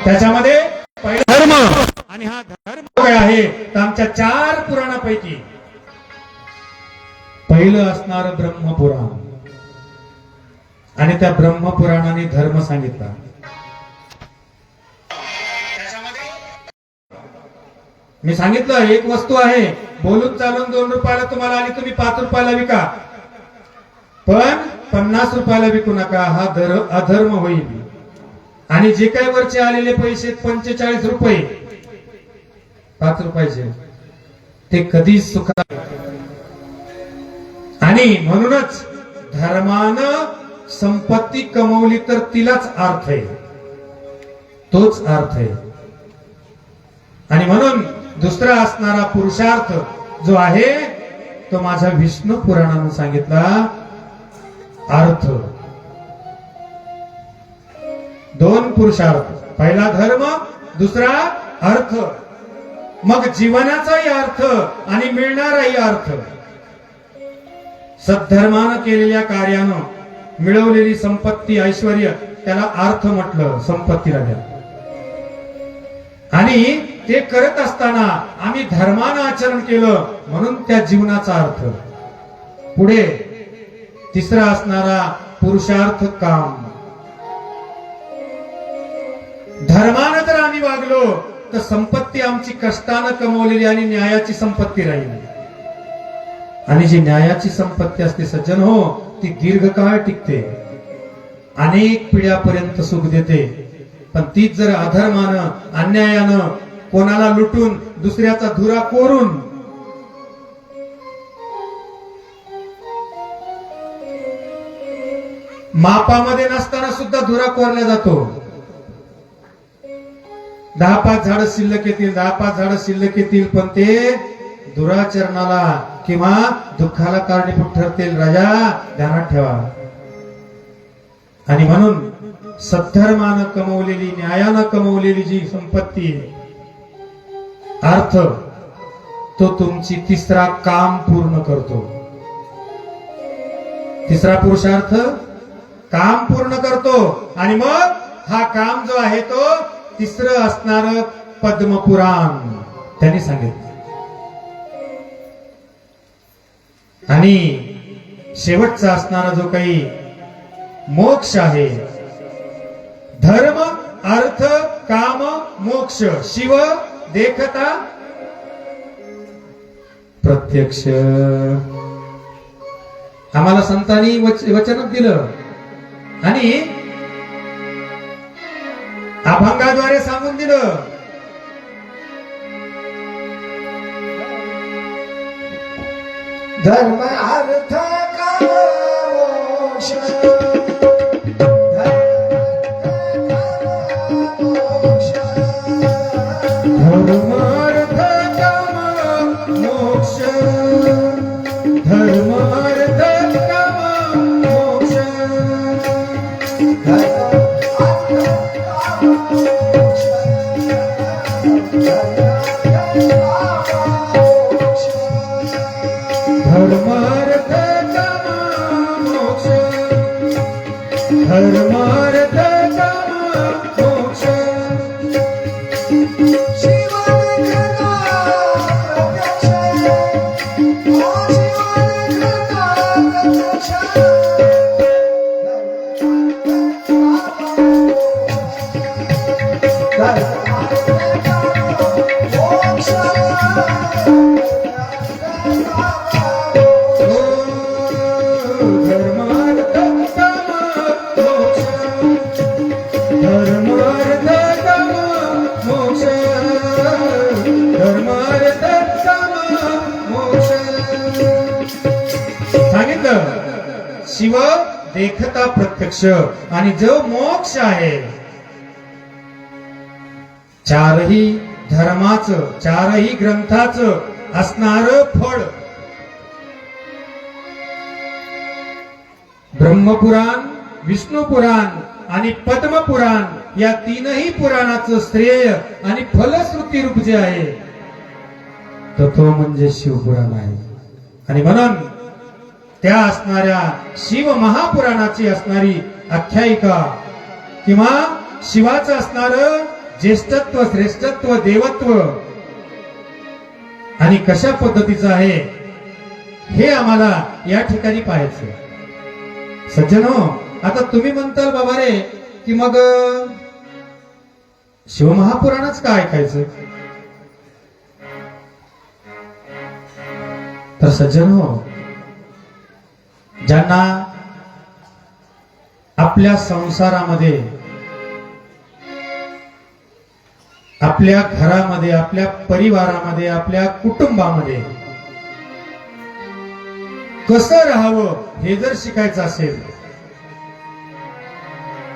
त्याच्यामध्ये पहिला धर्म, आणि हा धर्म काय आहे तर आमच्या 4 पुराणापैकी पहिलं असणार ब्रह्मपुराण, आणि त्या ब्रह्मपुराणाने धर्म सांगितला. मी सांगितलं एक वस्तू आहे, बोलून चालून 2 रुपयाला तुम्हाला आली, तुम्ही 5 रुपयाला विका, पण 50 रुपयाला विकू नका, हा अधर्म होईल. आणि जे काही वरचे आलेले पैसे 45 रुपये 5 रुपयाचे ते कधीच सुखा. आणि म्हणूनच धर्मानं संपत्ती कमवली तर तिलाच अर्थ आहे, तोच अर्थ आहे. आणि म्हणून दुसरा असणारा पुरुषार्थ जो आहे तो माझ्या विष्णू पुराणानं सांगितला अर्थ. 2 पुरुषार्थ, पहिला धर्म, दुसरा अर्थ. मग जीवनाचाही अर्थ आणि मिळणाराही अर्थ. सद्धर्मानं केलेल्या कार्यानं मिळवलेली संपत्ती, ऐश्वर्य, त्याला अर्थ म्हटलं, संपत्तीला द्या. आणि ते करत असताना आम्ही धर्मानं आचरण केलं म्हणून त्या जीवनाचा अर्थ. पुढे तिसरा असणारा पुरुषार्थ काम. धर्मानं जर आम्ही वागलो तर संपत्ती आमची कष्टानं कमवलेली आणि न्यायाची संपत्ती राहील. आणि जी न्यायाची संपत्ती असते सज्जन हो, ती दीर्घकाळ टिकते, अनेक पिढ्यापर्यंत सुख देते. पण तीच जर अधर्मानं, अन्यायानं, कोणाला लुटून, दुसऱ्याचा धुरा कोरून, मापामध्ये नसताना सुद्धा धुरा कोरला जातो. 10-5 झाडं शिल्लक येतील, 10-5 झाडं शिल्लक येतील, पण ते दुराचरणाला किंवा दुःखाला कारणीभूत ठरतील. राजा ध्यानात ठेवा. आणि म्हणून सद्धर्मानं कमवलेली, न्यायानं कमवलेली जी संपत्ती, अर्थ, तो तुमची तिसरा काम पूर्ण करतो. तिसरा पुरुषार्थ काम पूर्ण करतो. आणि मग हा काम जो आहे तो तिसरं असणार पद्मपुराण त्यांनी सांगितलं. आणि शेवटचा असणारा जो काही मोक्ष आहे, धर्म, अर्थ, काम, मोक्ष, शिव देखता प्रत्यक्ष. आम्हाला संतांनी वचन दिलं आणि अभंगाद्वारे सांगून दिलं. धर्म अर्थ काम मोक्ष, धर्म अर्थ काम मोक्ष, धर्म अर्थ काम मोक्ष, धर्म अर्थ काम मोक्ष, धर्म अर्थ काम मोक्ष. सांगितलं शिव देखता प्रत्यक्ष. आणि जो मोक्ष आहे, 4ही धर्माचं, 4ही ग्रंथाचं असणार फळ. ब्रह्मपुराण, विष्णू पुराण आणि पद्मपुराण या 3ही पुराणाचं श्रेय आणि फलश्रुती रूप जे आहे तो म्हणजे शिवपुराण आहे. आणि म्हणून त्या असणाऱ्या शिव महापुराणाची असणारी आख्यायिका किंवा शिवाचं असणार ज्येष्ठत्व, श्रेष्ठत्व, देवत्व आणि कशा पद्धतीचं आहे हे आम्हाला या ठिकाणी पाहायचं. सज्जनो, आता तुम्ही म्हणताल बाबा रे की मग शिवमहापुराणच का ऐकायचं? तर सज्जनो, ज्यांना आपल्या संसारामध्ये, आपल्या घरामध्ये, आपल्या परिवारामध्ये, आपल्या कुटुंबामध्ये कसं राहावं हे जर शिकायचं असेल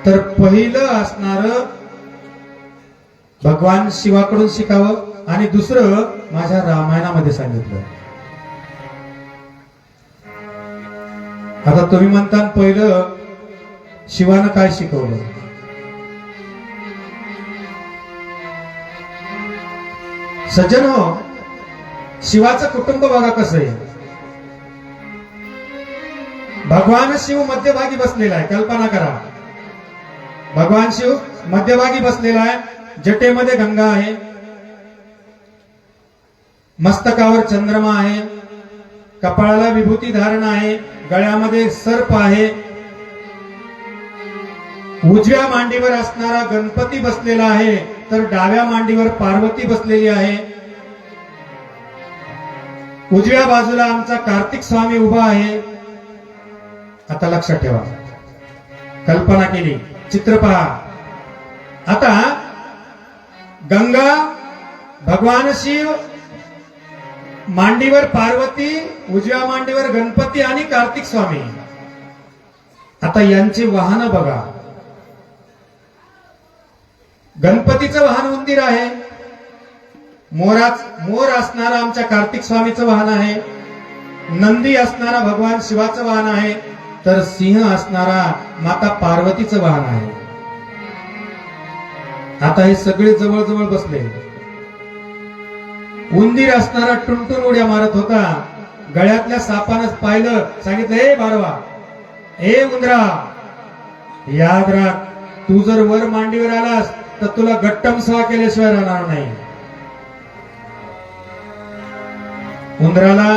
तर पहिलं असणार भगवान शिवाकडून शिकावं आणि दुसरं माझ्या रामायणामध्ये सांगितलं. आता तुम्ही म्हणता पहिलं शिवानं काय शिकवलं? सज्जन हो, शिवाचं कुटुंब बघा कसं आहे. भगवान शिव मध्यभागी बसलेला आहे. कल्पना करा, भगवान शिव मध्यभागी बसलेला आहे. जटेमध्ये गंगा आहे, मस्तकावर चंद्रमा आहे, कपाळाला विभूती धारण आहे, गळ्यामध्ये सर्प आहे. उजव्या मांडीवर असणारा गणपती बसलेला आहे, तर डाव्या मांडीवर पार्वती बसलेली आहे. उजव्या बाजूला आमचा कार्तिक स्वामी उभा आहे. आता लक्षात ठेवा, कल्पना केली, चित्र पहा. आता गंगा, भगवान शिव, मांडीवर पार्वती, उजव्या मांडीवर गणपती आणि कार्तिक स्वामी. आता यांची वाहनं बघा. गणपतीचं वाहन उंदीर आहे, मोर असणारा आमच्या कार्तिक स्वामीचं वाहन आहे, नंदी असणारा भगवान शिवाचं वाहन आहे, तर सिंह असणारा माता पार्वतीचं वाहन आहे. आता हे सगळे जवळ बसले. उंदीर असणारा टुनटुन उड्या मारत होता. गळ्यातल्या सापानं पाहिलं, सांगितलं, हे बारवा, हे उंदरा, याद राख, तू जर वर मांडीवर आलास तर तुला गट्टम सवा केल्याशिवाय राहणार नाही. उंदराला